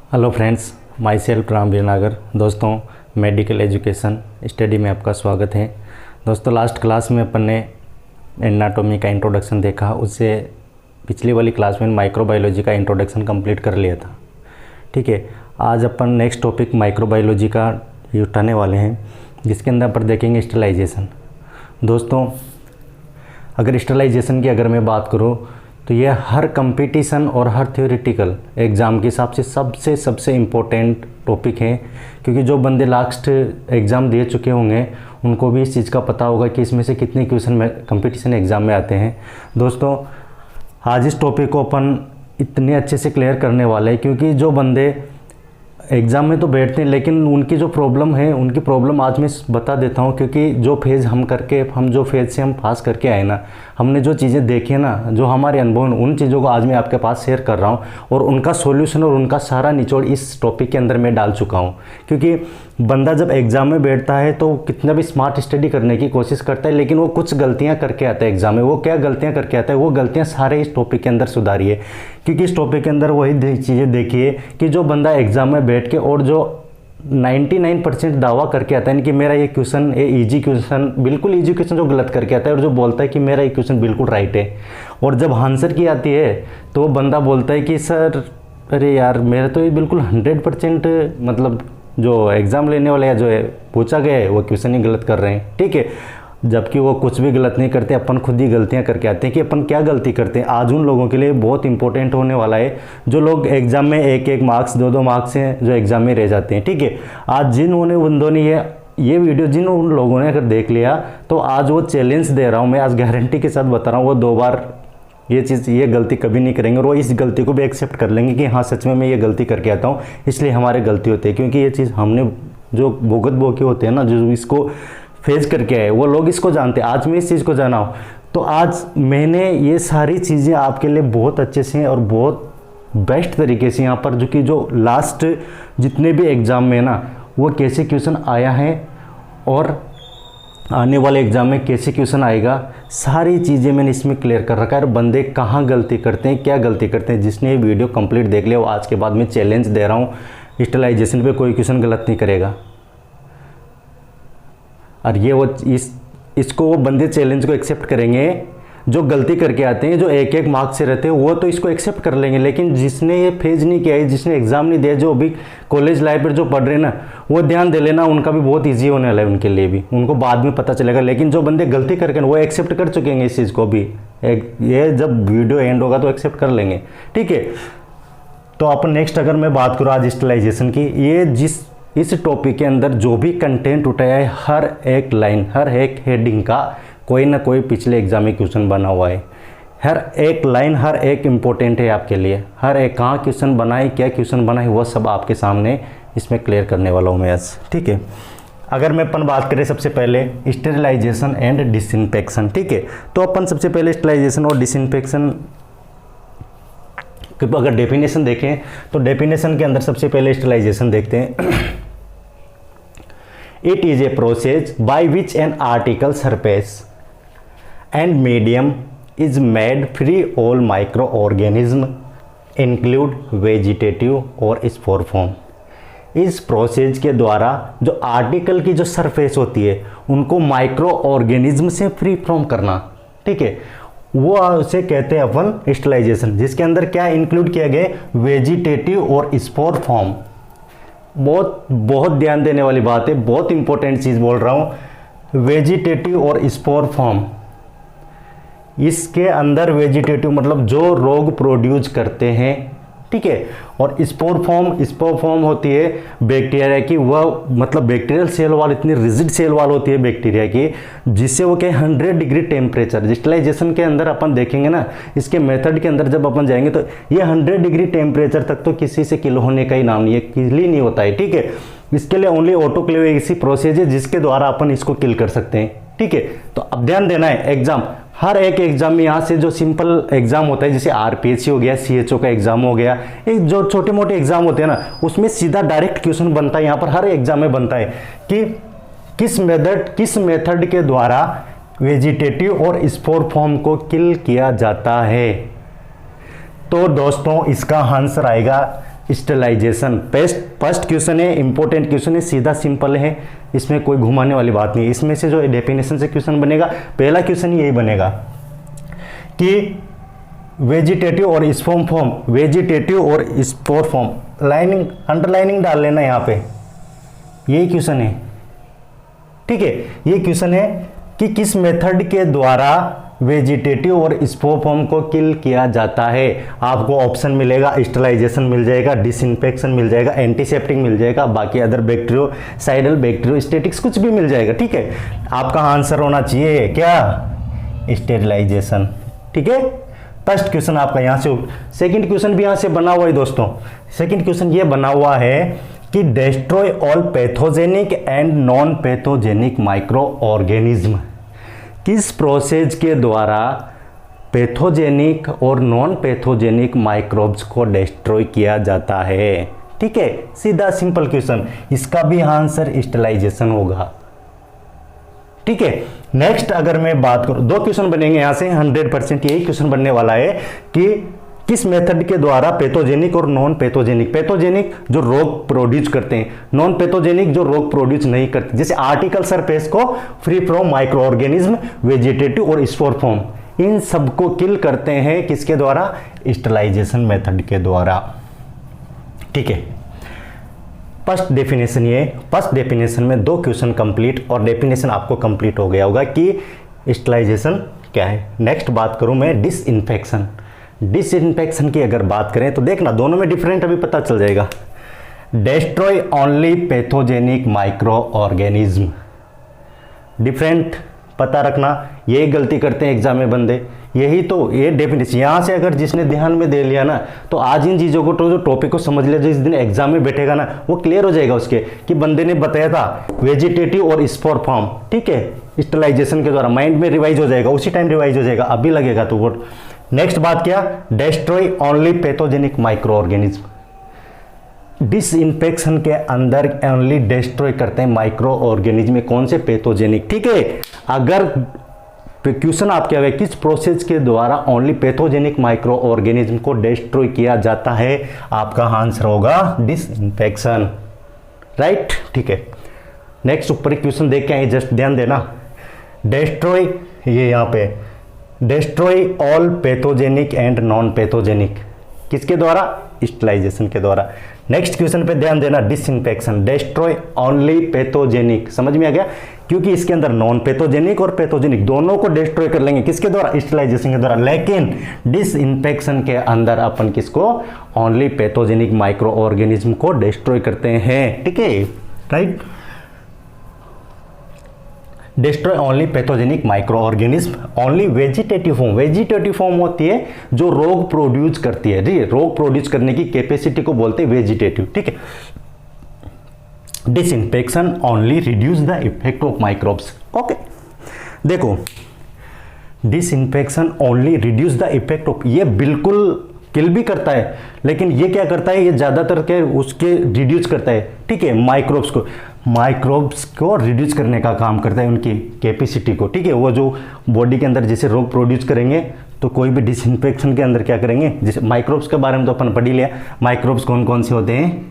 Hello friends, my self Ramveer Nagar. दोस्तों, medical education study में आपका स्वागत है। दोस्तों, लास्ट क्लास में अपन ने एनाटॉमी का इंट्रोडक्शन देखा, उससे पिछली वाली क्लास में माइक्रोबायोलॉजी का इंट्रोडक्शन कंप्लीट कर लिया था। ठीक है, आज अपन नेक्स्ट टॉपिक माइक्रोबायोलॉजी का उठाने वाले हैं, जिसके अंदर अपन देखेंगे स्टरलाइजेशन। दोस्तों, अगर स्टरलाइजेशन की मैं बात करूँ तो यह हर कंपटीशन और हर थ्योरेटिकल एग्ज़ाम के हिसाब से सबसे इम्पोर्टेंट टॉपिक है, क्योंकि जो बंदे लास्ट एग्ज़ाम दे चुके होंगे उनको भी इस चीज़ का पता होगा कि इसमें से कितने क्वेश्चन में कंपटीशन एग्ज़ाम में आते हैं। दोस्तों, आज इस टॉपिक को अपन इतने अच्छे से क्लियर करने वाले हैं, क्योंकि जो बंदे एग्ज़ाम में तो बैठते हैं लेकिन उनकी जो प्रॉब्लम है, उनकी प्रॉब्लम आज मैं बता देता हूँ। क्योंकि जो फेज़ हम जो फेज़ से हम पास करके आए ना, हमने जो चीज़ें देखी ना, जो हमारे अनुभव, उन चीज़ों को आज मैं आपके पास शेयर कर रहा हूँ और उनका सॉल्यूशन और उनका सारा निचोड़ इस टॉपिक के अंदर मैं डाल चुका हूँ। क्योंकि बंदा जब एग्ज़ाम में बैठता है तो कितना भी स्मार्ट स्टडी करने की कोशिश करता है, लेकिन वो कुछ गलतियाँ करके आता है एग्ज़ाम में। वो क्या गलतियाँ करके आता है, वो गलतियाँ सारे इस टॉपिक के अंदर सुधारिए। क्योंकि इस टॉपिक के अंदर वही चीज़ें देखिए कि जो बंदा एग्ज़ाम में बैठ के और जो 99% दावा करके आता है कि मेरा ये क्वेश्चन, ये इजी क्वेश्चन, बिल्कुल इजी क्वेश्चन जो गलत करके आता है, और जो बोलता है कि मेरा ये क्वेश्चन बिल्कुल राइट है, और जब आंसर की आती है तो वो बंदा बोलता है कि सर अरे यार मेरा तो ये बिल्कुल 100% मतलब जो एग्ज़ाम लेने वाले या जो है पूछा गया है वो क्वेश्चन ही गलत कर रहे हैं। ठीक है, जबकि वो कुछ भी गलत नहीं करते, अपन खुद ही गलतियां करके आते हैं। कि अपन क्या गलती करते हैं, आज उन लोगों के लिए बहुत इंपॉर्टेंट होने वाला है जो लोग एग्ज़ाम में 1-1 मार्क्स 2-2 मार्क्स से जो एग्ज़ाम में रह जाते हैं। ठीक है, आज जिन बंदों ने ये वीडियो जिन उन लोगों ने अगर देख लिया तो आज वो चैलेंज दे रहा हूँ मैं, आज गारंटी के साथ बता रहा हूँ, वो 2 बार ये गलती कभी नहीं करेंगे और वो इस गलती को भी एक्सेप्ट कर लेंगे कि हाँ सच में मैं ये गलती करके आता हूँ, इसलिए हमारे गलती होती है। क्योंकि ये चीज़ हमने जो भुगत भोगे होते हैं ना, जो इसको फेस करके आए, वो लोग इसको जानते हैं। आज मैं इस चीज़ को जाना हूँ तो आज मैंने ये सारी चीज़ें आपके लिए बहुत अच्छे से और बहुत बेस्ट तरीके से यहाँ पर जो लास्ट जितने भी एग्ज़ाम में ना वो कैसे क्वेश्चन आया है और आने वाले एग्ज़ाम में कैसे क्वेश्चन आएगा, सारी चीज़ें मैंने इसमें क्लियर कर रखा है। और बंदे कहाँ गलती करते हैं, क्या गलती करते हैं, जिसने ये वीडियो कंप्लीट देख लिया वो आज के बाद मैं चैलेंज दे रहा हूँ, स्टरलाइजेशन पे कोई क्वेश्चन गलत नहीं करेगा। और ये वो इसको वो बंदे चैलेंज को एक्सेप्ट करेंगे जो गलती करके आते हैं, जो 1-1 मार्क्स से रहते हैं, वो तो इसको एक्सेप्ट कर लेंगे। लेकिन जिसने ये फेज नहीं किया है, जिसने एग्ज़ाम नहीं दिया, जो अभी कॉलेज लाइफ पर जो पढ़ रहे हैं ना, वो ध्यान दे लेना, उनका भी बहुत ईजी होने वाला है, उनके लिए भी, उनको बाद में पता चलेगा। लेकिन जो बंदे गलती करके वो एक्सेप्ट कर चुके हैं इस चीज़ को भी, ये जब वीडियो एंड होगा तो एक्सेप्ट कर लेंगे। ठीक है, तो अपन नेक्स्ट अगर मैं बात करूँ आज स्टरलाइजेशन की, ये इस टॉपिक के अंदर जो भी कंटेंट उठाया है, हर एक लाइन, हर एक हेडिंग का कोई ना कोई पिछले एग्जाम में क्वेश्चन बना हुआ है। हर एक लाइन, हर एक इम्पोर्टेंट है आपके लिए, हर एक कहाँ क्वेश्चन बनाए, क्या क्वेश्चन बनाए, वो सब आपके सामने इसमें क्लियर करने वाला हूँ मैं आज। ठीक है, अगर मैं अपन बात करें सबसे पहले स्टेरिलाइजेशन एंड डिसइंफेक्शन। ठीक है, तो अपन सबसे पहले स्टेरिलाइजेशन और डिसइंफेक्शन अगर डेफिनेशन देखें तो डेफिनेशन के अंदर सबसे पहले स्टेरिलाइजेशन देखते हैं। It is a process by which an article surface and medium is made free all micro organism include vegetative और स्पोर फॉर्म। इस प्रोसेस के द्वारा जो आर्टिकल की जो सरफेस होती है उनको माइक्रो ऑर्गेनिज्म से फ्री फ्रॉम करना। ठीक है, वो उसे कहते हैं अपन स्टेरिलाइजेशन, जिसके अंदर क्या इंक्लूड किया गया, वेजिटेटिव और स्पोर फॉर्म। बहुत ध्यान देने वाली बात है, बहुत इंपॉर्टेंट चीज़ बोल रहा हूँ, वेजिटेटिव और स्पोर फॉर्म। इसके अंदर वेजिटेटिव मतलब जो रोग प्रोड्यूस करते हैं, ठीक है, और स्पोर फॉर्म होती है बैक्टीरिया की, वह मतलब बैक्टीरियल सेल वाल, इतनी रिजिड सेल वाल होती है बैक्टीरिया की, जिससे वो क्या 100 डिग्री टेम्परेचर, स्टेरिलाइजेशन के अंदर अपन देखेंगे ना, इसके मेथड के अंदर जब अपन जाएंगे तो ये 100 डिग्री टेम्परेचर तक तो किसी से किल होने का ही नाम नहीं है, किल ही नहीं होता है। ठीक है, इसके लिए ओनली ऑटोक्लेव ऐसी प्रोसेस है जिसके द्वारा अपन इसको किल कर सकते हैं। ठीक है, तो अब ध्यान देना है, एग्जाम, हर एक एग्जाम में यहाँ से जो सिंपल एग्जाम होता है, जैसे आरपीएससी हो गया, सीएचओ का एग्जाम हो गया, एक जो छोटे मोटे एग्जाम होते हैं ना, उसमें सीधा डायरेक्ट क्वेश्चन बनता है, यहाँ पर हर एग्जाम में बनता है कि किस मेथड के द्वारा वेजिटेटिव और स्पोर फॉर्म को किल किया जाता है। तो दोस्तों, इसका आंसर आएगा स्टेलाइजेशन। फर्स्ट क्वेश्चन है, इंपॉर्टेंट क्वेश्चन है, सीधा सिंपल है, इसमें कोई घुमाने वाली बात नहीं है। इसमें से जो डेफिनेशन से क्वेश्चन बनेगा, पहला क्वेश्चन यही बनेगा कि वेजिटेटिव और स्पोर फॉर्म, वेजिटेटिव और स्पोर फॉर्म, लाइनिंग अंडरलाइनिंग डाल लेना यहाँ पे, यही क्वेश्चन है, ठीक है। ये क्वेश्चन है कि किस मेथड के द्वारा वेजिटेटिव और स्पोर फॉर्म को किल किया जाता है। आपको ऑप्शन मिलेगा, स्टेलाइजेशन मिल जाएगा, डिसइंफेक्शन मिल जाएगा, एंटीसेप्टिक मिल जाएगा, बाकी अदर बैक्टीरियोसाइडल, बैक्टीरियोस्टैटिक्स कुछ भी मिल जाएगा, ठीक है। आपका आंसर होना चाहिए क्या, स्टेरिलाइजेशन, ठीक है। फर्स्ट क्वेश्चन आपका यहाँ से। सेकंड क्वेश्चन भी यहाँ से बना हुआ है दोस्तों। सेकंड क्वेश्चन ये बना हुआ है कि destroy all pathogenic and non pathogenic micro organism. किस प्रोसेस के द्वारा पैथोजेनिक और नॉन पैथोजेनिक माइक्रोब्स को डिस्ट्रॉय किया जाता है, ठीक है। सीधा सिंपल क्वेश्चन, इसका भी आंसर स्टेलाइजेशन होगा, ठीक है। नेक्स्ट अगर मैं बात करूं, दो क्वेश्चन बनेंगे यहां से, 100% यही क्वेश्चन बनने वाला है कि किस मेथड के द्वारा पैथोजेनिक और नॉन पैथोजेनिक, पैथोजेनिक जो रोग प्रोड्यूस करते हैं, नॉन पैथोजेनिक जो रोग प्रोड्यूस नहीं करते, जैसे आर्टिकल सरफेस को free from micro organism, vegetative और स्पोर फॉर्म, इन सबको किल करते हैं किसके द्वारा, स्टेलाइजेशन मेथड के द्वारा, ठीक है। फर्स्ट डेफिनेशन ये, फर्स्ट डेफिनेशन में दो क्वेश्चन कंप्लीट, और डेफिनेशन आपको कंप्लीट हो गया होगा कि स्टेलाइजेशन क्या है। नेक्स्ट बात करूं मैं डिसइंफेक्शन। डिसइंफेक्शन की अगर बात करें तो देखना दोनों में डिफरेंट अभी पता चल जाएगा। Destroy only pathogenic micro organism, different पता रखना, यही गलती करते हैं एग्जाम में बंदे, यही तो ये डेफिनेशन यहाँ से अगर जिसने ध्यान में दे लिया ना, तो आज इन चीज़ों को तो जो टॉपिक को समझ लिया, जिस दिन एग्जाम में बैठेगा ना वो क्लियर हो जाएगा उसके, कि बंदे ने बताया था वेजिटेटिव और स्पोर फॉर्म, ठीक है, स्टेलाइजेशन के द्वारा, माइंड में रिवाइज हो जाएगा, उसी टाइम रिवाइज हो जाएगा, अभी लगेगा तो वो। नेक्स्ट बात क्या, destroy only pathogenic micro organism. Disinfection के अंदर ओनली डिस्ट्रॉय करते हैं माइक्रो ऑर्गेनिज्म में, कौन से, पैथोजेनिक, ठीक है। अगर क्वेश्चन आपके आगे किस प्रोसेस के द्वारा ओनली पैथोजेनिक माइक्रो ऑर्गेनिज्म को डिस्ट्रॉय किया जाता है, आपका आंसर होगा डिसइंफेक्शन, राइट, ठीक है। नेक्स्ट ऊपर क्वेश्चन देख के आए, जस्ट ध्यान देना, डिस्ट्रॉय, ये यहाँ पे destroy all pathogenic and non pathogenic, किसके द्वारा, स्टेलाइजेशन के द्वारा। नेक्स्ट क्वेश्चन पे ध्यान देना, डिसइंफेक्शन, डिस्ट्रॉय ओनली पैथोजेनिक, समझ में आ गया, क्योंकि इसके अंदर नॉन पैथोजेनिक और पैथोजेनिक दोनों को डिस्ट्रॉय कर लेंगे, किसके द्वारा, स्टेलाइजेशन के द्वारा। लेकिन डिसइंफेक्शन के अंदर अपन किसको, ओनली पैथोजेनिक माइक्रो ऑर्गेनिज्म को डिस्ट्रॉय करते हैं, ठीक है, right. Destroy only pathogenic micro organism, only vegetative form, vegetative form होती है जो रोग प्रोड्यूस करती है, जी, रोग प्रोड्यूस करने की कैपेसिटी को बोलते हैं वेजिटेटिव, ठीक है। Disinfection only reduce the effect of microbes, okay. देखो disinfection only reduce the effect of, ये बिल्कुल किल भी करता है, लेकिन ये क्या करता है, ये ज़्यादातर के उसके रिड्यूस करता है, ठीक है, माइक्रोब्स को रिड्यूस करने का काम करता है, उनकी कैपेसिटी को, ठीक है। वो जो बॉडी के अंदर जैसे रोग प्रोड्यूस करेंगे, तो कोई भी डिसइंफेक्शन के अंदर क्या करेंगे, जैसे माइक्रोब्स के बारे में तो अपन पढ़ ही लिया, माइक्रोब्स कौन कौन से होते हैं,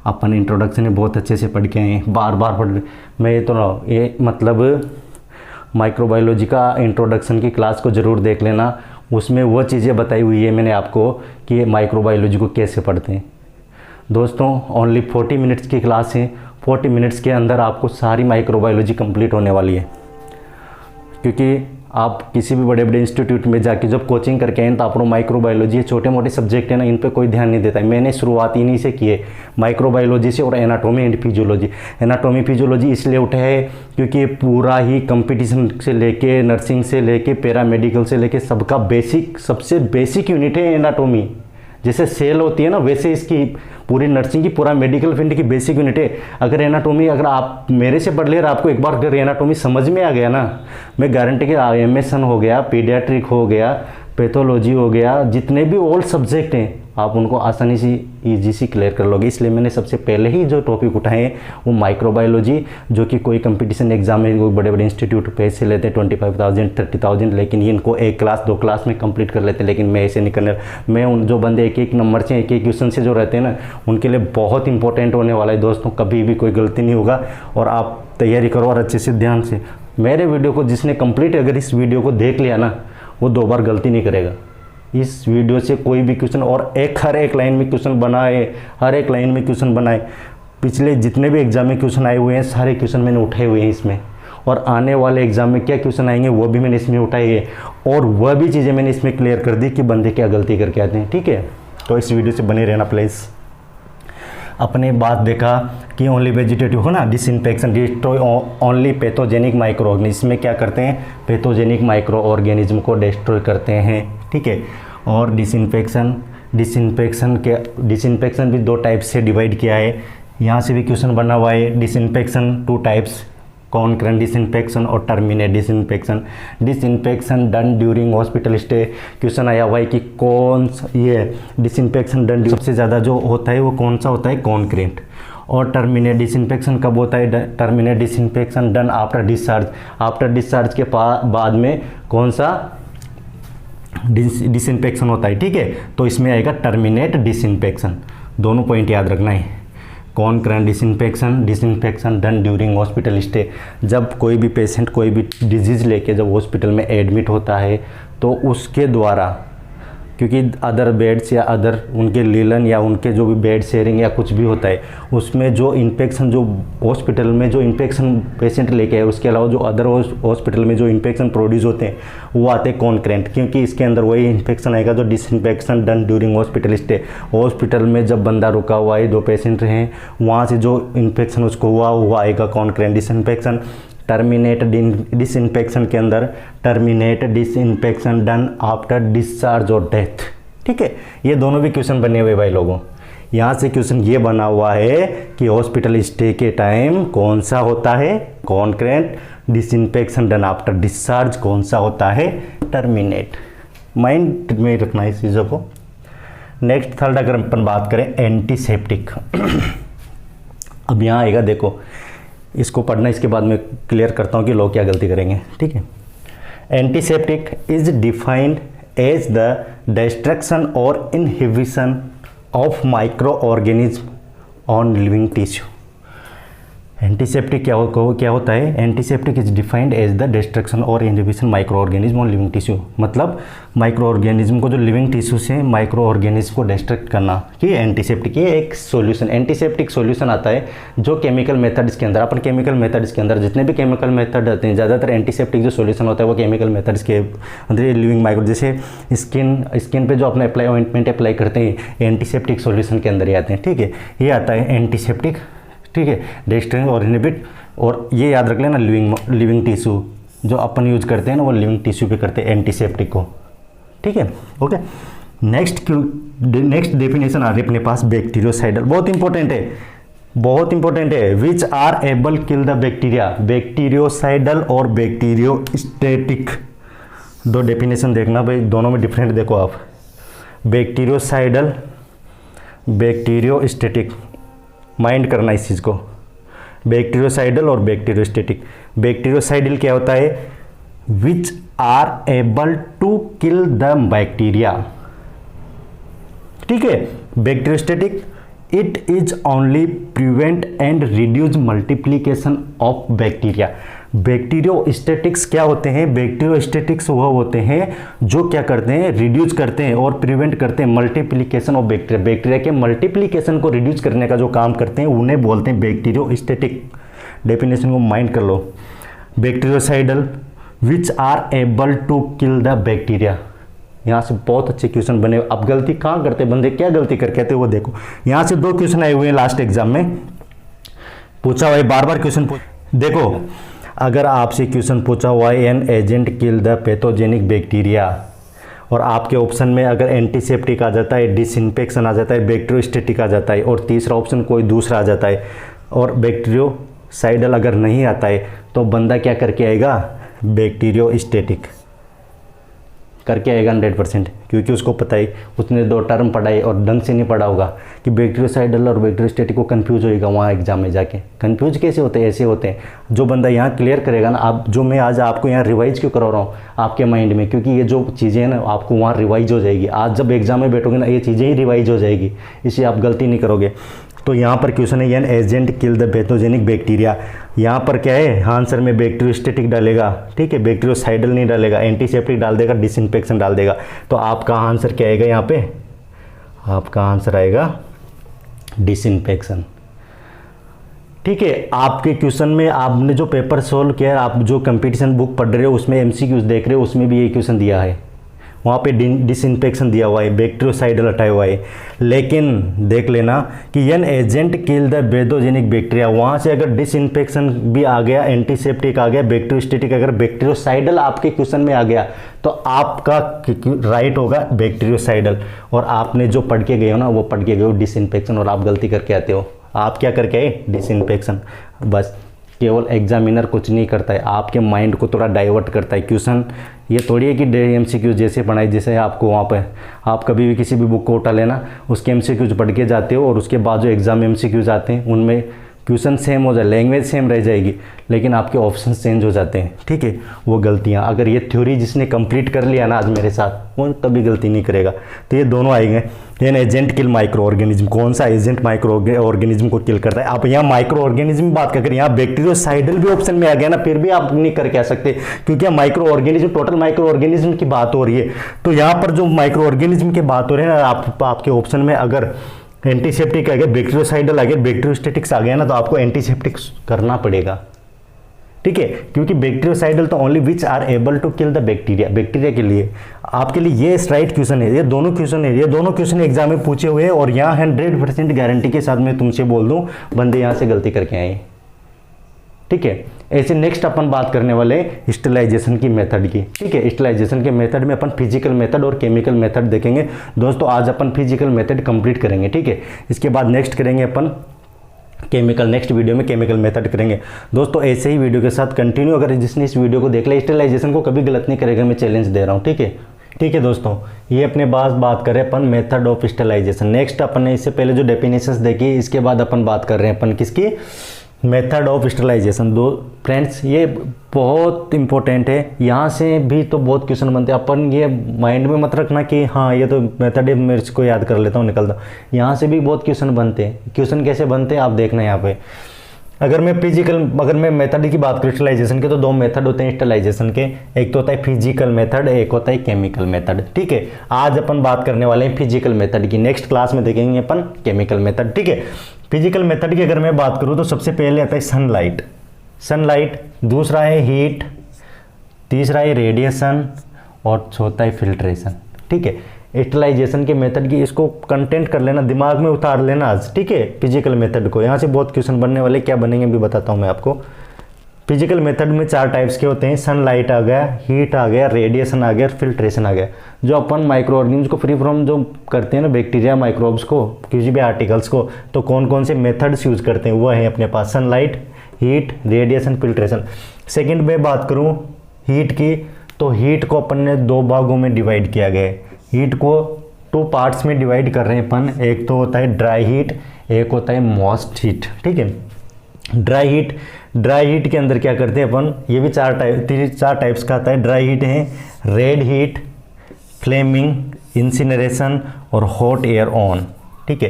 अपन इंट्रोडक्शन में बहुत अच्छे से पढ़ के आए हैं, बार बार पढ़, मैं ये मतलब माइक्रोबायोलॉजी का इंट्रोडक्शन की क्लास को ज़रूर देख लेना, उसमें वो चीज़ें बताई हुई है मैंने आपको कि माइक्रोबायोलॉजी को कैसे पढ़ते हैं। दोस्तों ओनली 40 मिनट्स की क्लास है, 40 मिनट्स के अंदर आपको सारी माइक्रोबायोलॉजी कंप्लीट होने वाली है, क्योंकि आप किसी भी बड़े बड़े इंस्टीट्यूट में जाके जब कोचिंग करके आए तो आप माइक्रोबायोलॉजी, ये छोटे मोटे सब्जेक्ट है ना, इन पे कोई ध्यान नहीं देता है। मैंने शुरुआत इन्हीं से की है, माइक्रोबायोलॉजी से और anatomy and physiology. Anatomy physiology इसलिए उठा है क्योंकि पूरा ही कंपटीशन से लेके, नर्सिंग से लेके, पैरामेडिकल से लेके सबका बेसिक, सबसे बेसिक यूनिट है एनाटॉमी। जैसे सेल होती है ना, वैसे इसकी पूरी नर्सिंग की, पूरा मेडिकल फील्ड की बेसिक यूनिट है। अगर एनाटॉमी अगर आप मेरे से पढ़ ले और आपको एक बार अगर एनाटॉमी समझ में आ गया ना, मैं गारंटी कि एमएसएन हो गया, पीडियाट्रिक हो गया, पैथोलॉजी हो गया, जितने भी ऑल सब्जेक्ट हैं आप उनको आसानी से ईजी से क्लियर कर लोगे। इसलिए मैंने सबसे पहले ही जो टॉपिक उठाए हैं वो माइक्रोबायोलॉजी, जो कि कोई कंपटीशन एग्जाम में कोई बड़े बड़े इंस्टीट्यूट पैसे लेते हैं 25,000 30,000, लेकिन ये इनको 1 क्लास 2 क्लास में कंप्लीट कर लेते हैं। लेकिन मैं ऐसे नहीं करने, मैं उन जो बंदे एक एक नंबर से एक एक क्वेश्चन से जो रहते हैं ना, उनके लिए बहुत इंपॉर्टेंट होने वाला है दोस्तों। कभी भी कोई गलती नहीं होगा और आप तैयारी करो और अच्छे से ध्यान से। मेरे वीडियो को जिसने कंप्लीट अगर इस वीडियो को देख लिया ना, वो 2 बार गलती नहीं करेगा। इस वीडियो से कोई भी क्वेश्चन और हर एक लाइन में क्वेश्चन बनाए, हर एक लाइन में क्वेश्चन बनाए। पिछले जितने भी एग्जाम में क्वेश्चन आए हुए हैं सारे क्वेश्चन मैंने उठाए हुए हैं इसमें, और आने वाले एग्जाम में क्या क्वेश्चन आएंगे वो भी मैंने इसमें उठाए हैं, और वह भी चीज़ें मैंने इसमें क्लियर कर दी कि बंदे क्या गलती करके आते हैं। ठीक है, तो इस वीडियो से बने रहना प्लीज़। अपने बात देखा कि ओनली वेजिटेटिव हो ना, disinfection destroy only pathogenic micro organism में क्या करते हैं, पैथोजेनिक माइक्रो ऑर्गेनिज्म को डिस्ट्रॉय करते हैं। ठीक है, और डिसइंफेक्शन भी 2 टाइप से डिवाइड किया है। यहाँ से भी क्वेश्चन बना हुआ है। डिसइंफेक्शन 2 टाइप्स, कॉन्करेंट डिसइंफेक्शन और terminate disinfection. Disinfection done during hospital stay, question आया हुआ है कि कौन ये डिसइंफेक्शन डन सबसे ज़्यादा जो होता है वो कौन सा होता है, कॉन्करेंट। और टर्मिनेट डिसइंफेक्शन कब होता है, terminate disinfection done after discharge. After discharge के बाद में कौन सा डिसइंफेक्शन होता है। ठीक है, तो इसमें आएगा टर्मिनेट डिसइंफेक्शन। दोनों पॉइंट याद रखना है। Concurrent disinfection done during hospital stay, जब कोई भी पेशेंट कोई भी डिजीज़ लेके जब हॉस्पिटल में एडमिट होता है तो उसके द्वारा, क्योंकि अदर बेड्स या अदर उनके लीलन या उनके जो भी बेड शेयरिंग या कुछ भी होता है उसमें जो इन्फेक्शन, जो हॉस्पिटल में जो इन्फेक्शन पेशेंट लेके आए, उसके अलावा जो अदर हॉस्पिटल में जो इन्फेक्शन प्रोड्यूस होते हैं वो आते हैं कॉन्करेंट, क्योंकि इसके अंदर वही इन्फेक्शन आएगा जो disinfection done during hospital stay. Hospital में जब बंदा रुका हुआ है, 2 पेशेंट हैं, वहाँ से जो इन्फेक्शन उसको हुआ वो आएगा कॉन्करेंट डिसइंफेक्शन। टर्मिनेट डिसइंफेक्शन के अंदर terminate disinfection done after discharge और डेथ। ठीक है, ये दोनों भी क्वेश्चन बने हुए भाई लोगों। यहाँ से क्वेश्चन ये बना हुआ है कि हॉस्पिटल स्टे के टाइम कौन सा होता है, concurrent disinfection done after discharge कौन सा होता है, टर्मिनेट। माइंड में रखना है इस चीज़ों को। नेक्स्ट थर्ड अगर अपन बात करें एंटीसेप्टिक। अब यहाँ आएगा, देखो इसको पढ़ना, इसके बाद मैं क्लियर करता हूँ कि लोग क्या गलती करेंगे। ठीक है, antiseptic is defined as the destruction और inhibition of micro organism on living tissue. Antiseptic क्या होता है, antiseptic is defined as the destruction और inhibition micro organism on living tissue, मतलब माइक्रो ऑर्गेनिज्म को, जो लिविंग टिश्यू से माइक्रो ऑर्गेनिज्म को डिस्ट्रक्ट करना, कि एंटीसेप्टिक ये एक सॉल्यूशन, एंटीसेप्टिक सॉल्यूशन आता है जो केमिकल मेथड्स के अंदर, अपन केमिकल मेथड्स के अंदर जितने भी केमिकल मेथड आते हैं, ज़्यादातर एंटीसेप्टिक जो सॉल्यूशन होता है वो केमिकल मेथड्स के अंदर लिविंग माइक्रो, जैसे स्किन पे जो अपने ऑइंटमेंट अप्लाई करते हैं एंटीसेप्टिक सॉल्यूशन के अंदर ही आते हैं। ठीक है, ये आता है एंटीसेप्टिक। ठीक है, डिस्ट्रक्ट और इनहिबिट, और ये याद रख लेना लिविंग टिश्यू जो अपन यूज करते हैं ना वो लिविंग टिश्यू पे करते हैं एंटीसेप्टिक को। ठीक है, ओके। नेक्स्ट डेफिनेशन आ रही है अपने पास, बैक्टीरियोसाइडल, बहुत इंपॉर्टेंट है। Which are able kill the bacteria, bactericidal और बैक्टीरियोस्टैटिक, 2 डेफिनेशन देखना भाई, दोनों में डिफरेंट देखो आप। बैक्टीरियोसाइडल, बैक्टीरियोस्टैटिक, माइंड करना इस चीज़ को, बैक्टीरियोसाइडल और बैक्टीरियोस्टैटिक। बैक्टीरियोसाइडल क्या होता है, which are able to kill the bacteria. ठीक है, bacteriostatic it is only prevent and reduce multiplication of bacteria. Bacteriostatics क्या होते हैं, बैक्टीरियोस्टैटिक्स वह होते हैं जो क्या करते हैं, रिड्यूस करते हैं और प्रिवेंट करते हैं मल्टीप्लिकेशन ऑफ बैक्टीरिया। बैक्टीरिया के मल्टीप्लिकेशन को रिड्यूस करने का जो काम करते हैं उन्हें बोलते हैं बैक्टीरियोस्टैटिक। डेफिनेशन को माइंड कर लो। Bacteriocidal which are able to kill the bacteria. यहाँ से बहुत अच्छे क्वेश्चन बने। अब गलती कहाँ करते बंदे, क्या गलती करके आते वो देखो। यहाँ से 2 क्वेश्चन आए हुए हैं लास्ट एग्जाम में, पूछा हुआ है, बार क्वेश्चन देखो। अगर आपसे क्वेश्चन पूछा हुआ है an agent kill the pathogenic bacteria, और आपके ऑप्शन में अगर एंटीसेप्टिक आ जाता है, डिसइंफेक्शन आ जाता है, बैक्टीरियोस्टैटिक आ जाता है, और तीसरा ऑप्शन कोई दूसरा आ जाता है, और बैक्टीरियोसाइडल अगर नहीं आता है, तो बंदा क्या करके आएगा, बैक्टीरियोस्टैटिक करके आएगा 100%। क्योंकि उसको पता है, उसने 2 टर्म पढ़ाई और ढंग से नहीं पढ़ा होगा कि बैक्टीरियोसाइडल और बैक्टीरियोस्टैटिक को कंफ्यूज होएगा वहाँ एग्जाम में जाके। कंफ्यूज कैसे होते हैं? ऐसे होते हैं, जो बंदा यहाँ क्लियर करेगा ना, आप जो मैं आज आपको यहाँ रिवाइज क्यों करा रहा हूँ आपके माइंड में, क्योंकि ये जो चीज़ें हैं ना आपको वहाँ रिवाइज हो जाएगी। आज जब एग्जाम में बैठोगे ना ये चीज़ें ही रिवाइज हो जाएगी, इसलिए आप गलती नहीं करोगे। तो यहाँ पर क्वेश्चन है an agent kill the pathogenic bacteria. यहाँ पर क्या है, आंसर में बैक्टीरियोस्टैटिक डालेगा, ठीक है, बैक्टीरियोसाइडल नहीं डालेगा, एंटीसेप्टिक डाल देगा, डिसइंफेक्शन डाल देगा। तो आपका आंसर क्या आएगा यहाँ पे? आपका आंसर आएगा डिसइंफेक्शन। ठीक है, आपके क्वेश्चन में आपने जो पेपर सोल्व किया, आप जो कंपटीशन बुक पढ़ रहे हो उसमें एमसीक्यूज देख रहे हो, उसमें भी ये क्वेश्चन दिया है, वहाँ पे डिसइंफेक्शन दिया हुआ है, बैक्टीरियोसाइडल हटाया हुआ है। लेकिन देख लेना कि an agent kill the pathogenic bacteria, वहाँ से अगर डिसइंफेक्शन भी आ गया, एंटीसेप्टिक आ गया, बैक्टीरियोस्टैटिक, अगर बैक्टीरियोसाइडल आपके क्वेश्चन में आ गया तो आपका राइट होगा बैक्टीरियोसाइडल। और आपने जो पढ़ के गए हो ना वो पढ़ के गए हो डिसइंफेक्शन, और आप गलती करके आते हो। आप क्या करके आए? डिसइंफेक्शन। बस केवल एग्जामिनर कुछ नहीं करता है, आपके माइंड को थोड़ा डाइवर्ट करता है। क्वेश्चन ये थोड़ी है कि एमसीक्यू जैसे पढ़ाई, जैसे आपको वहाँ पे आप कभी भी किसी भी बुक को उठा लेना, उसके एमसीक्यूज पढ़ के जाते हो और उसके बाद जो एग्जाम एमसीक्यूज आते हैं उनमें क्वेश्चन सेम हो जाए, लैंग्वेज सेम रह जाएगी, लेकिन आपके ऑप्शन चेंज हो जाते हैं। ठीक है, वो गलतियाँ अगर ये थ्योरी जिसने कंप्लीट कर लिया ना आज मेरे साथ, वो कभी गलती नहीं करेगा। तो ये दोनों आएंगे। An agent kill micro organism, कौन सा एजेंट माइक्रो ऑर्गेनिज्म को किल करता है? आप यहाँ माइक्रो ऑर्गेनिज्म की बात कर, यहाँ बैक्टीरियोसाइडल भी ऑप्शन में आ गया ना, फिर भी आप नहीं करके आ सकते, क्योंकि यहाँ micro organism, total micro organism की बात हो रही है। तो यहाँ पर जो माइक्रो ऑर्गेनिज्म की बात हो रही है ना, आपके ऑप्शन में अगर एंटीसेप्टिक आ गया, बैक्टीरियोसाइडल आ गया, बैक्टीरियोस्टैटिक्स आ गया ना, तो आपको एंटीसेप्टिक्स करना पड़ेगा। ठीक है, क्योंकि बैक्टीरियोसाइडल तो only which are able to kill the bacteria, bacteria के लिए आपके लिए ये राइट क्वेश्चन है। ये दोनों क्वेश्चन है, ये दोनों क्वेश्चन एग्जाम में पूछे हुए हैं, और यहाँ 100% गारंटी के साथ मैं तुमसे बोल दूं बंदे यहाँ से गलती करके आए। ठीक है, ऐसे नेक्स्ट अपन बात करने वाले स्टेलाइजेशन की मेथड की। ठीक है, स्टेलाइजेशन के मेथड में अपन फिजिकल मेथड और केमिकल मेथड देखेंगे। दोस्तों आज अपन फिजिकल मेथड कंप्लीट करेंगे। ठीक है, इसके बाद नेक्स्ट करेंगे अपन केमिकल, नेक्स्ट वीडियो में केमिकल मेथड करेंगे। दोस्तों ऐसे ही वीडियो के साथ कंटिन्यू, अगर जिसने इस वीडियो को देख लिया, स्टेलाइजेशन को कभी गलत नहीं करेगा, मैं चैलेंज दे रहा हूँ। ठीक है, ठीक है दोस्तों, ये अपने बात करें अपन मेथड ऑफ स्टेलाइजेशन। नेक्स्ट अपन ने इससे पहले जो डेफिनेशंस देखी, इसके बाद अपन बात कर रहे हैं अपन किसकी? Method of sterilisation. दो फ्रेंड्स ये बहुत इंपॉर्टेंट है, यहाँ से भी तो बहुत क्वेश्चन बनते हैं। अपन ये माइंड में मत रखना कि हाँ ये तो मेथड है, मैं इसको याद कर लेता हूँ निकलता हूँ, यहाँ से भी बहुत क्वेश्चन बनते हैं। क्वेश्चन कैसे बनते हैं आप देखना यहाँ पे। अगर मैं मेथड की बात करूँ स्टेलाइजेशन के, तो 2 मेथड होते हैं स्टेलाइजेशन के, एक तो होता है फिजिकल मेथड, एक होता है केमिकल मेथड। ठीक है, आज अपन बात करने वाले हैं फिजिकल मेथड की, नेक्स्ट क्लास में देखेंगे अपन केमिकल मेथड। ठीक है, फिजिकल मेथड की अगर मैं बात करूँ तो सबसे पहले आता है सनलाइट, दूसरा है हीट, तीसरा है रेडिएशन, और चौथा है फिल्ट्रेशन। ठीक है, स्टेलाइजेशन के मेथड की इसको कंटेंट कर लेना, दिमाग में उतार लेना आज। ठीक है, फिजिकल मेथड को, यहाँ से बहुत क्वेश्चन बनने वाले, क्या बनेंगे भी बताता हूँ मैं आपको। फिजिकल मेथड में 4 टाइप्स के होते हैं, सनलाइट आ गया, हीट आ गया, रेडिएशन आ गया, फिल्ट्रेशन आ गया। जो अपन माइक्रो ऑर्गेनिज्म को फ्री फ्रॉम जो करते हैं ना, बैक्टीरिया, माइक्रोब्स को, किसी भी आर्टिकल्स को, तो कौन कौन से मेथड्स यूज़ करते हैं वो है अपने पास, sunlight, heat, radiation, filtration. Second में बात करूँ हीट की, तो हीट को अपन ने 2 भागों में डिवाइड किया गया है। हीट को 2 पार्ट्स में डिवाइड कर रहे हैं अपन, एक तो होता है ड्राई हीट, एक होता है मॉइस्ट हीट। ठीक है, ड्राई हीट के अंदर क्या करते हैं अपन, ये भी 4 टाइप्स का आता है। ड्राई हीट है रेड हीट, फ्लेमिंग, इंसिनरेशन और हॉट एयर ऑन। ठीक है,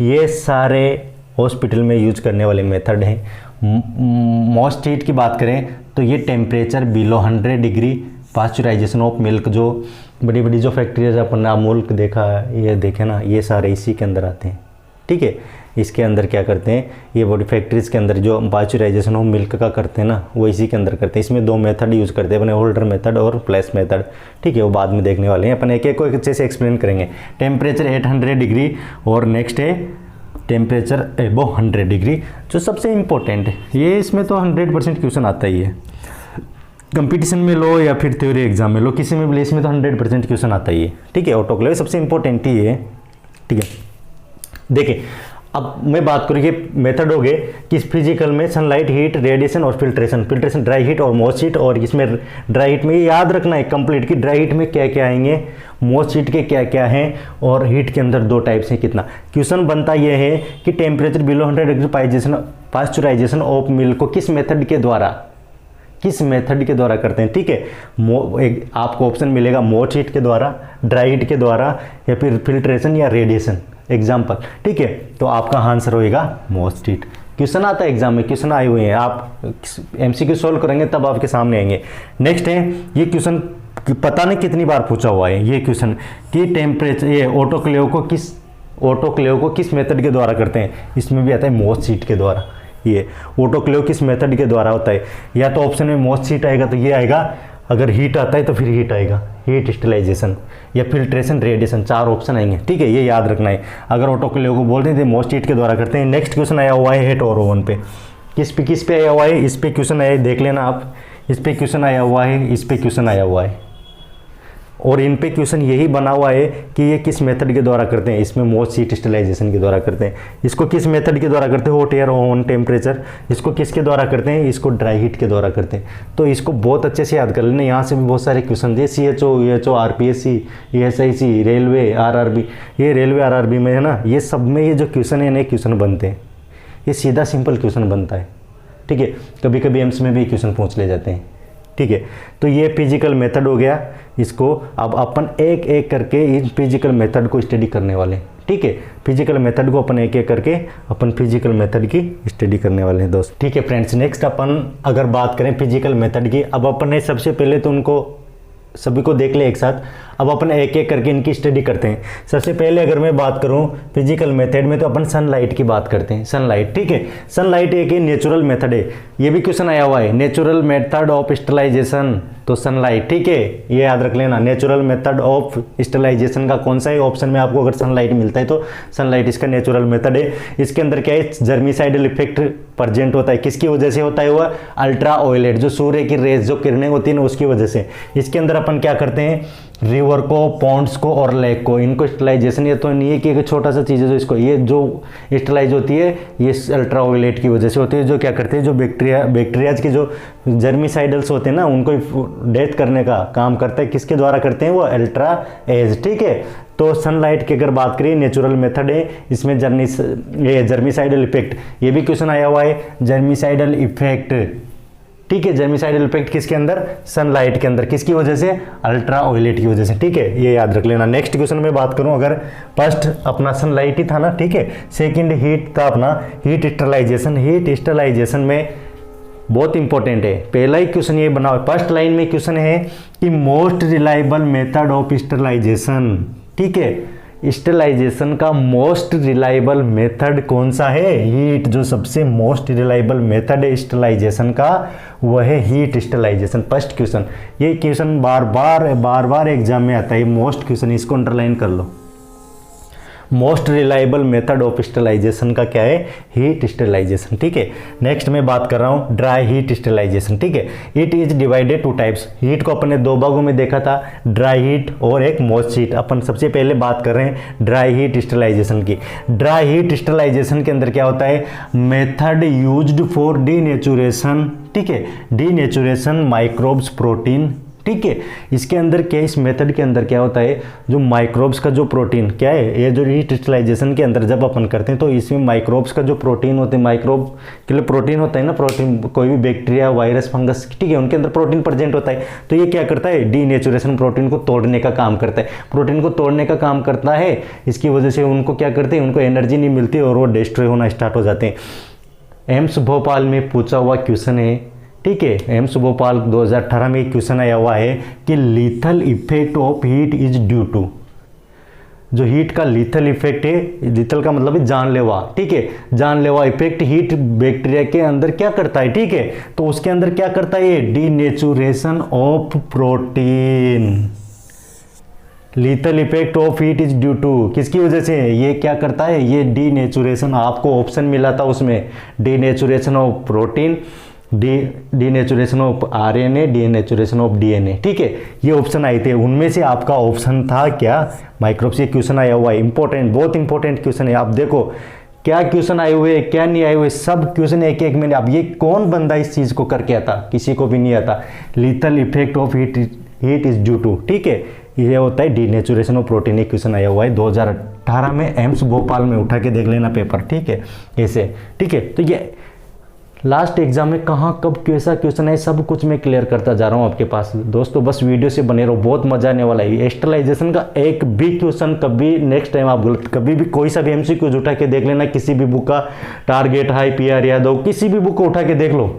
ये सारे हॉस्पिटल में यूज करने वाले मेथड हैं। मॉइस्ट हीट की बात करें तो ये temperature below 100 degree, pasteurization of milk, जो बड़ी बड़ी जो फैक्ट्रीज अपन ने अमूल देखा है, ये देखे ना, ये सारे इसी के अंदर आते हैं। ठीक है, इसके अंदर क्या करते हैं, ये बड़ी फैक्ट्रीज के अंदर जो पास्चराइजेशन ऑफ मिल्क का करते हैं ना, वो इसी के अंदर करते हैं। इसमें 2 मेथड यूज़ करते हैं अपने, होल्डर मेथड और फ्लैश मेथड। ठीक है, वो बाद में देखने वाले हैं अपन, एक एक को अच्छे से एक्सप्लेन करेंगे। टेम्परेचर 800 डिग्री और नेक्स्ट है टेम्परेचर एबो 100 डिग्री, जो सबसे इंपॉर्टेंट है। ये इसमें तो 100% क्वेश्चन आता ही है, कंपटीशन में लो या फिर थ्योरी एग्जाम में लो, किसी में भी इसमें तो 100% क्वेश्चन आता ही है। ठीक है, ऑटोक्लेव सबसे इंपॉर्टेंट ही है। ठीक है, देखिए अब मैं बात करूँ, ये मेथड हो गए किस फिजिकल में, सनलाइट, हीट, रेडिएशन और फिल्ट्रेशन। फिल्ट्रेशन ड्राई हीट और मॉइस्ट हीट, और इसमें ड्राई हीट में ये याद रखना है कंप्लीट कि ड्राई हीट में क्या क्या आएंगे, मॉइस्ट हीट के क्या क्या हैं, और हीट के अंदर 2 टाइप्स हैं कितना। क्वेश्चन बनता ये है कि temperature below 100 degree pasteurisation of milk को किस मेथड के द्वारा करते हैं। ठीक है, एक आपको ऑप्शन मिलेगा मॉइस्ट हीट के द्वारा, ड्राई हीट के द्वारा, या फिर फिल्ट्रेशन या रेडिएशन एग्जाम्पल। ठीक है, तो आपका आंसर होएगा मॉइस्ट हीट। क्वेश्चन आता है एग्जाम में, क्वेश्चन आए हुए हैं, आप एमसीक्यू सॉल्व करेंगे तब आपके सामने आएंगे। नेक्स्ट है ये क्वेश्चन, पता नहीं कितनी बार पूछा हुआ है ये क्वेश्चन कि टेम्परेचर, ये ऑटोक्लेव को किस मेथड के द्वारा करते हैं। इसमें भी आता है मॉइस्ट हीट के द्वारा। ये ऑटोक्लेव किस मेथड के द्वारा होता है, या तो ऑप्शन में मॉइस्ट हीट आएगा तो ये आएगा, अगर हीट आता है तो फिर हीट आएगा, हीट स्टेरिलाइजेशन या फिल्ट्रेशन रेडिएशन, 4 ऑप्शन आएंगे। ठीक है, ये याद रखना है। अगर ऑटोक्लेव को बोलते हैं मॉइस्ट हीट के द्वारा करते हैं। नेक्स्ट क्वेश्चन आया हुआ है हीट और ओवन पे, किस पे आया हुआ है, इस पे क्वेश्चन आया, देख लेना आप, इस पे क्वेश्चन आया हुआ है, इस पे क्वेश्चन आया हुआ है, और इन पे क्वेश्चन यही बना हुआ है कि ये किस मेथड के द्वारा करते हैं। इसमें मॉइस्ट हीट स्टेरिलाइजेशन के द्वारा करते हैं। इसको किस मेथड के द्वारा करते हैं, हॉट एयर ओवन टेम्परेचर। इसको किसके द्वारा करते हैं, इसको ड्राई हीट के द्वारा करते हैं। तो इसको बहुत अच्छे से याद कर लेना, यहाँ से भी बहुत सारे क्वेश्चन दिए, CHO, EHO, RPSC, ESIC, railway, RRB, ये रेलवे RRB में है ना, ये सब में ये जो क्वेश्चन है नए क्वेश्चन बनते हैं, ये सीधा सिंपल क्वेश्चन बनता है। ठीक है, कभी कभी एम्स में भी क्वेश्चन पूछ ले जाते हैं। ठीक है, तो ये फिजिकल मेथड हो गया। इसको अब अपन एक एक करके इन फिजिकल मेथड को स्टडी करने वाले हैं। ठीक है, फिजिकल मेथड को अपन एक एक करके अपन फिजिकल मेथड की स्टडी करने वाले हैं दोस्त। ठीक है फ्रेंड्स, नेक्स्ट अपन अगर बात करें फिजिकल मेथड की, अब अपन ने सबसे पहले तो उनको सभी को देख ले एक साथ, अब अपन एक एक करके इनकी स्टडी करते हैं। सबसे पहले अगर मैं बात करूं फिजिकल मेथड में, तो अपन सनलाइट की बात करते हैं। सनलाइट, ठीक है, सनलाइट एक नेचुरल मेथड है। ये भी क्वेश्चन आया हुआ है, नेचुरल मेथड ऑफ स्टेरिलाइजेशन, तो सनलाइट। ठीक है, ये याद रख लेना, नेचुरल मेथड ऑफ स्टेरिलाइजेशन का कौन सा है ऑप्शन में आपको अगर सनलाइट मिलता है तो सनलाइट इसका नेचुरल मेथड है। इसके अंदर क्या है, जर्मिसाइडल इफेक्ट प्रेजेंट होता है। किसकी वजह से होता है, वह अल्ट्रा वायलेट, जो सूर्य की रेज जो किरणें होती है ना, उसकी वजह से। इसके अंदर अपन क्या करते हैं, रिवर को, पॉन्ड्स को और लेक को, इनको स्टेरिलाइजेशन, ये तो नहीं है कि एक छोटा सा चीज़ है जो इसको, ये जो स्टेरिलाइज होती है ये अल्ट्रावायलेट की वजह से होती है। जो क्या करते हैं, जो बैक्टीरियाज के जो जर्मिसाइडल्स होते हैं ना, उनको डेथ करने का काम करता है। किसके द्वारा करते हैं, वो अल्ट्रा एज। ठीक है, तो सनलाइट की अगर बात करें नेचुरल मेथड है। इसमें जर्मिसाइडल इफेक्ट, ये भी क्वेश्चन आया हुआ है, जर्मिसाइडल इफेक्ट। ठीक है, जर्मिसाइडल इफेक्ट किसके अंदर, सनलाइट के अंदर, किसकी वजह से, अल्ट्रा वायलेट की वजह से। ठीक है, ये याद रख लेना। नेक्स्ट क्वेश्चन में बात करूं, अगर फर्स्ट अपना सनलाइट ही था ना, ठीक है, सेकंड हीट था अपना हीट स्टेरिलाइजेशन। हीट स्टेरिलाइजेशन में बहुत इंपॉर्टेंट है, पहला ही क्वेश्चन ये बना हुआ, फर्स्ट लाइन में क्वेश्चन है कि most reliable method of sterilization. ठीक है, स्टेरिलाइजेशन का मोस्ट रिलायबल मेथड कौन सा है, हीट। जो सबसे मोस्ट रिलायबल मेथड है स्टेरिलाइजेशन का वह है हीट स्टेरिलाइजेशन। फर्स्ट क्वेश्चन, ये क्वेश्चन बार बार एग्जाम में आता है, मोस्ट क्वेश्चन, इसको अंडरलाइन कर लो। Most reliable method of sterilization का क्या है, हीट स्टेरिलाइजेशन। ठीक है, नेक्स्ट मैं बात कर रहा हूँ ड्राई हीट स्टेरिलाइजेशन। ठीक है, it is divided 2 types. Heat को अपने 2 भागों में देखा था, ड्राई हीट और एक मॉइस्ट हीट। अपन सबसे पहले बात कर रहे हैं ड्राई हीट स्टेरिलाइजेशन की। ड्राई हीट स्टेरिलाइजेशन के अंदर क्या होता है, मेथड यूज्ड फॉर डीनेचुरेशन। ठीक है, डीनेचुरेशन माइक्रोब्स प्रोटीन। ठीक है, इसके अंदर क्या, इस मेथड के अंदर क्या होता है, जो माइक्रोब्स का जो प्रोटीन क्या है, ये जो हीट स्टेरिलाइजेशन के अंदर जब अपन करते हैं तो इसमें माइक्रोब्स का जो प्रोटीन होते हैं, माइक्रोब के लिए प्रोटीन होता है ना, प्रोटीन, कोई भी बैक्टीरिया, वायरस, फंगस, ठीक है, उनके अंदर प्रोटीन प्रेजेंट होता है। तो ये क्या करता है, डीनेचुरेशन, प्रोटीन को तोड़ने का काम करता है। प्रोटीन को तोड़ने का काम करता है, इसकी वजह से उनको क्या करते हैं, उनको एनर्जी नहीं मिलती और वो डिस्ट्रॉय होना स्टार्ट हो जाते हैं। एम्स भोपाल में पूछा हुआ क्वेश्चन है। ठीक है, एम्स भोपाल 2018 में एक क्वेश्चन आया हुआ है कि lethal effect of heat is due to, जो हीट का लीथल इफेक्ट है, लीथल का मतलब है जानलेवा। ठीक है, जानलेवा इफेक्ट हीट बैक्टीरिया के अंदर क्या करता है। ठीक है, तो उसके अंदर क्या करता है, denaturation of protein. Lethal effect of heat is due to, किसकी वजह से, ये क्या करता है, ये डीनेचुरेशन। आपको ऑप्शन मिला था उसमें, denaturation of protein, denaturation of RNA, denaturation of DNA। ठीक है, ये ऑप्शन आए थे, उनमें से आपका ऑप्शन था क्या, माइक्रोब्स। ये क्वेश्चन आया हुआ है, इंपॉर्टेंट, बहुत इंपॉर्टेंट क्वेश्चन है। आप देखो क्या क्वेश्चन आए हुए क्या नहीं आए हुए, सब क्वेश्चन एक एक मैंने। अब ये कौन बंदा इस चीज़ को करके आता, किसी को भी नहीं आता। Lethal effect of heat is due to, ठीक है, ये होता है डीनेचुरेशन ऑफ प्रोटीन। एक क्वेश्चन आया हुआ है 2018 में, एम्स भोपाल में, उठा के देख लेना पेपर, ठीक है, ऐसे, ठीक है। तो ये लास्ट एग्जाम में कहाँ कब कैसा क्वेश्चन है सब कुछ मैं क्लियर करता जा रहा हूँ आपके पास। दोस्तों बस वीडियो से बने रहो, बहुत मजा आने वाला है। एस्ट्रलाइजेशन का एक भी क्वेश्चन कभी नेक्स्ट टाइम आप गलत, कभी भी कोई सा भी एमसीक्यू उठा के देख लेना, किसी भी बुक का, टारगेट हाई, पीआर यादव, किसी भी बुक को उठा के देख लो।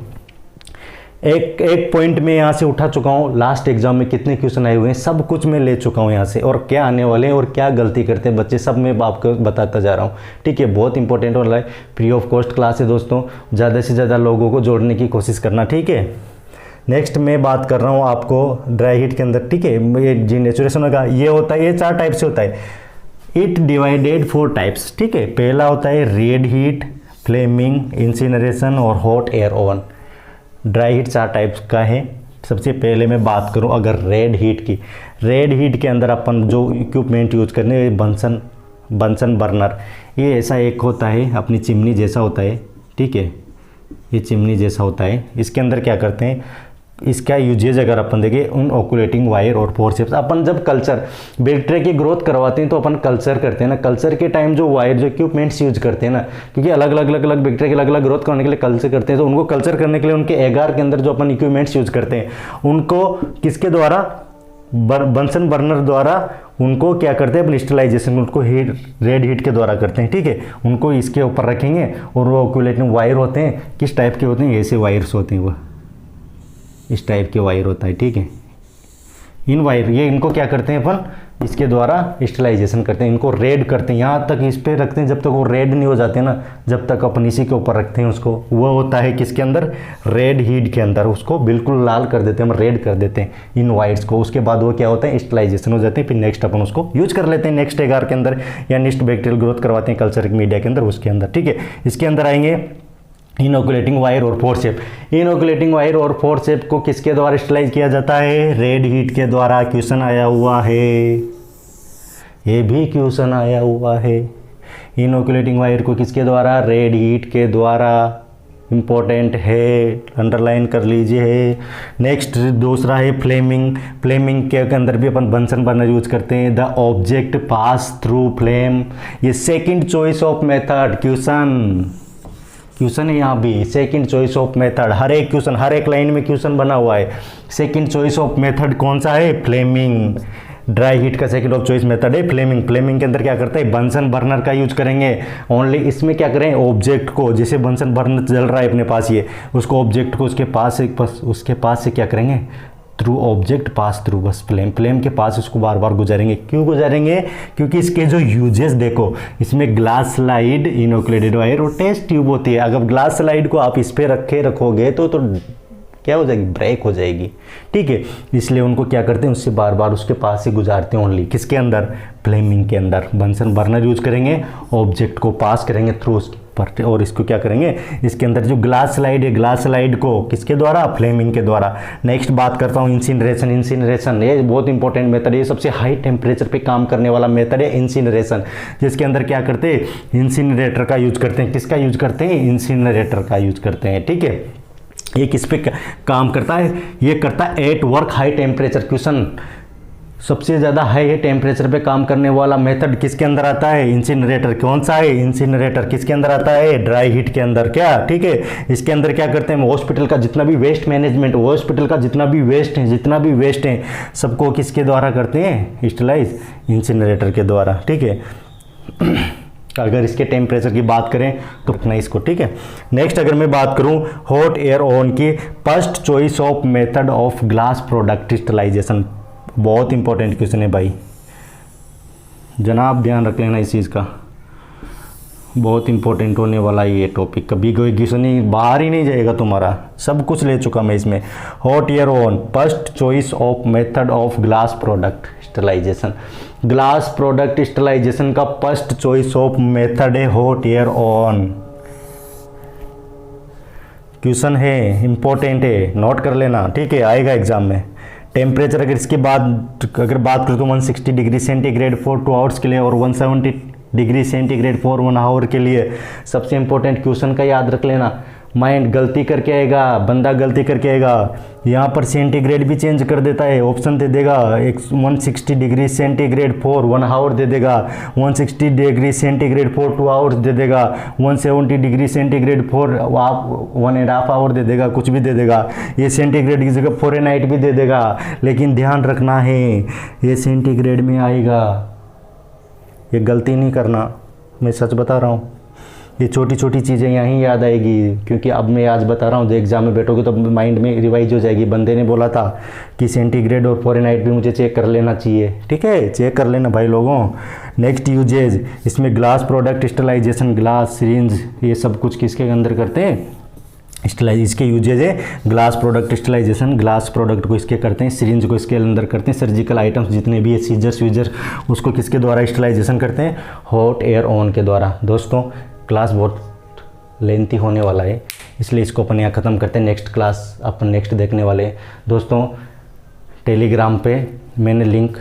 एक पॉइंट में यहाँ से उठा चुका हूँ, लास्ट एग्जाम में कितने क्वेश्चन आए हुए हैं सब कुछ मैं ले चुका हूँ यहाँ से, और क्या आने वाले हैं और क्या गलती करते हैं बच्चे, सब मैं आपको बताता जा रहा हूँ, ठीक है। बहुत इंपॉर्टेंट वाला है, फ्री ऑफ कॉस्ट क्लास है दोस्तों, ज़्यादा से ज़्यादा लोगों को जोड़ने की कोशिश करना, ठीक है। नेक्स्ट मैं बात कर रहा हूँ आपको ड्राई हीट के अंदर, ठीक है। ये डीनेचुरेशन का ये होता है, ये 4 टाइप से होता है। इट डिवाइडेड 4 टाइप्स, ठीक है। पहला होता है रेड हीट, फ्लेमिंग, इंसिनरेशन और hot air oven. Dry heat 4 types का है। सबसे पहले मैं बात करूं अगर रेड हीट की, रेड हीट के अंदर अपन जो इक्विपमेंट यूज करने, बंसन बर्नर, ये ऐसा एक होता है, अपनी चिमनी जैसा होता है, ठीक है, ये चिमनी जैसा होता है। इसके अंदर क्या करते हैं, इसका यूजेज अगर अपन देखें, उन ओकुलेटिंग वायर और फोर्सेप्स, अपन जब कल्चर बैक्टीरिया की ग्रोथ करवाते हैं तो अपन कल्चर करते हैं ना, कल्चर के टाइम जो वायर जो इक्विपमेंट्स यूज करते हैं ना, क्योंकि अलग अलग बैक्टीरिया की अलग अलग ग्रोथ करने के लिए कल्चर करते हैं, तो उनको कल्चर करने के लिए उनके एगार के अंदर जो अपन इक्विपमेंट्स यूज करते हैं, उनको किसके द्वारा, बंसन बर्नर द्वारा उनको क्या करते हैं, अपनी स्टरलाइजेशन उनको रेड हीट के द्वारा करते हैं, ठीक है। उनको इसके ऊपर रखेंगे और वो ओकुलेटिंग वायर होते हैं, किस टाइप के होते हैं, ऐसे वायर्स होते हैं, वो इस टाइप के वायर होता है, ठीक है। इन वायर ये इनको क्या करते हैं अपन, इसके द्वारा स्टरलाइजेशन करते हैं, इनको रेड करते हैं, यहाँ तक इस पे रखते हैं जब तक वो रेड नहीं हो जाते ना, जब तक अपन इसी के ऊपर रखते हैं उसको, वो होता है किसके अंदर, रेड हीट के अंदर। उसको बिल्कुल लाल कर देते हैं, हम रेड कर देते हैं इन वायर्स को। उसके बाद वो क्या होता है, स्टरलाइजेशन हो जाते हैं, फिर नेक्स्ट अपन उसको यूज कर लेते हैं नेक्स्ट एगार के अंदर, या नेक्स्ट बैक्टीरियल ग्रोथ करवाते हैं कल्चर मीडिया के अंदर, उसके अंदर, ठीक है। इसके अंदर आएंगे इनोकुलेटिंग वायर और फोर्सेप। इनोकुलेटिंग वायर और फोर्सेप को किसके द्वारा स्टरलाइज किया जाता है, रेड हीट के द्वारा। क्वेश्चन आया हुआ है, ये भी क्वेश्चन आया हुआ है। इनोकुलेटिंग वायर को किसके द्वारा, रेड हीट के द्वारा। इंपॉर्टेंट है, अंडरलाइन कर लीजिए। नेक्स्ट दूसरा है फ्लेमिंग। फ्लेमिंग के अंदर भी अपन बंसन बर्नर यूज करते हैं। The object pass through flame, ये second choice of method. Question है यहाँ भी सेकंड चॉइस ऑफ मेथड, हर एक क्वेश्चन, हर एक लाइन में क्वेश्चन बना हुआ है। सेकंड चॉइस ऑफ मेथड कौन सा है, फ्लेमिंग। ड्राई हीट का सेकंड ऑफ चॉइस मेथड है फ्लेमिंग। फ्लेमिंग के अंदर क्या करते हैं, बंसन बर्नर का यूज करेंगे ओनली। इसमें क्या करें, ऑब्जेक्ट को, जैसे बंसन बर्नर चल रहा है अपने पास, ये उसको ऑब्जेक्ट को उसके पास से क्या करेंगे, थ्रू ऑब्जेक्ट पास थ्रू, बस फ्लेम के पास उसको बार बार गुजारेंगे। क्यों गुजारेंगे, क्योंकि इसके जो यूजेस देखो, इसमें ग्लास स्लाइड, इनोकुलेटेड वायर और टेस्ट ट्यूब होती है। अगर ग्लास स्लाइड को आप इस पे रखोगे तो क्या हो जाएगी, ब्रेक हो जाएगी, ठीक है। इसलिए उनको क्या करते हैं, उससे बार बार उसके पास से गुजारते हैं ओनली। किसके अंदर, फ्लेमिंग के अंदर। बंसन बर्नर यूज करेंगे, ऑब्जेक्ट को पास करेंगे थ्रू पर, और इसको क्या करेंगे, इसके अंदर जो ग्लास स्लाइड है, ग्लास स्लाइड को किसके द्वारा, फ्लेमिंग के द्वारा। नेक्स्ट बात करता हूँ इंसिनरेशन। इंसिनरेशन ये बहुत इंपॉर्टेंट मेथड है, ये सबसे हाई टेम्परेचर पे काम करने वाला मेथड है इंसिनरेशन, जिसके अंदर क्या करते हैं, इंसिनरेटर का यूज करते हैं। किसका यूज करते हैं, इंसिनरेटर का यूज करते हैं, ठीक है। ये किस पे काम करता है, ये करता है at work high temperature. Question सबसे ज़्यादा हाई टेम्परेचर पे काम करने वाला मेथड किसके अंदर आता है, इंसिनरेटर। कौन सा है, इंसिनरेटर किसके अंदर आता है, ड्राई हीट के अंदर, क्या, ठीक है। इसके अंदर क्या करते हैं, हॉस्पिटल का जितना भी वेस्ट मैनेजमेंट, हॉस्पिटल का जितना भी वेस्ट है सबको किसके द्वारा करते हैं, स्टरलाइज, इंसिनरेटर के द्वारा, ठीक है। अगर इसके टेम्परेचर की बात करें तो इतना इसको, ठीक है। नेक्स्ट अगर मैं बात करूं हॉट एयर ओवन की, first choice of method of glass product sterilization. बहुत इंपॉर्टेंट क्वेश्चन है भाई, जनाब ध्यान रख लेना इस चीज़ का, बहुत इंपॉर्टेंट होने वाला है ये टॉपिक। कभी कोई क्वेश्चन नहीं बाहर ही नहीं जाएगा तुम्हारा, सब कुछ ले चुका मैं इसमें। Hot air oven, first choice of method of glass product sterilization. Glass product sterilization का फर्स्ट चॉइस ऑफ मेथड है हॉट एयर ओवन। क्वेश्चन है, इंपॉर्टेंट है, नोट कर लेना, ठीक है, आएगा एग्जाम में। टेम्परेचर अगर इसके बाद अगर बात करें तो 160 डिग्री सेंटीग्रेड फॉर 2 आवर्स के लिए, और डिग्री सेंटीग्रेड फॉर 1 आवर के लिए। सबसे इंपॉर्टेंट क्वेश्चन का याद रख लेना, माइंड गलती करके आएगा, बंदा गलती करके आएगा, यहाँ पर सेंटीग्रेड भी चेंज कर देता है, ऑप्शन दे देगा 160 डिग्री सेंटीग्रेड फॉर 1 आवर दे देगा, 160 डिग्री सेंटीग्रेड फॉर 2 आवर्स दे देगा, 170 डिग्री सेंटीग्रेड फॉर 1.5 आवर दे देगा, कुछ भी दे देगा। ये सेंटीग्रेड की जगह फ़ारेनहाइट भी दे देगा, लेकिन ध्यान रखना है ये सेंटीग्रेड में आएगा, ये गलती नहीं करना, मैं सच बता रहा हूँ। ये छोटी छोटी चीज़ें यहीं याद आएगी, क्योंकि अब मैं आज बता रहा हूँ, जो एग्जाम में बैठोगे तो माइंड में रिवाइज हो जाएगी। बंदे ने बोला था कि सेंटीग्रेड और फ़ारेनहाइट भी मुझे चेक कर लेना चाहिए, ठीक है, चेक कर लेना भाई लोगों। नेक्स्ट यूजेज, इसमें glass product sterilization, glass syringe, ये सब कुछ किसके अंदर करते हैं, इसके यूजेज है glass product sterilization, glass product को इसके करते हैं, सिरिंज को इसके अंदर करते हैं, सर्जिकल आइटम्स जितने भी है सीजर्स वीजर उसको किसके द्वारा स्टरलाइजेशन करते हैं, हॉट एयर ऑन के द्वारा। दोस्तों क्लास बहुत लेंथी होने वाला है, इसलिए इसको अपन यहाँ ख़त्म करते हैं। नेक्स्ट क्लास अपन नेक्स्ट देखने वाले हैं। दोस्तों टेलीग्राम पे मैंने लिंक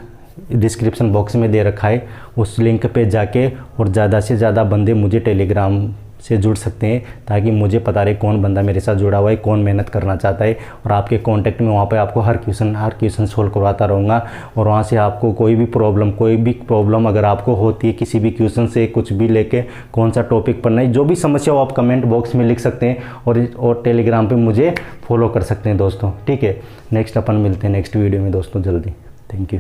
डिस्क्रिप्शन बॉक्स में दे रखा है, उस लिंक पे जाके और ज़्यादा से ज़्यादा बंदे मुझे टेलीग्राम से जुड़ सकते हैं, ताकि मुझे पता रहे कौन बंदा मेरे साथ जुड़ा हुआ है, कौन मेहनत करना चाहता है। और आपके कांटेक्ट में वहाँ पे आपको हर क्वेश्चन सोल्व करवाता रहूँगा। और वहाँ से आपको कोई भी प्रॉब्लम अगर आपको होती है किसी भी क्वेश्चन से, कुछ भी लेके कौन सा टॉपिक पढ़ना है, जो भी समस्या हो आप कमेंट बॉक्स में लिख सकते हैं और टेलीग्राम पर मुझे फॉलो कर सकते हैं दोस्तों, ठीक है। नेक्स्ट अपन मिलते हैं नेक्स्ट वीडियो में दोस्तों जल्दी। Thank you.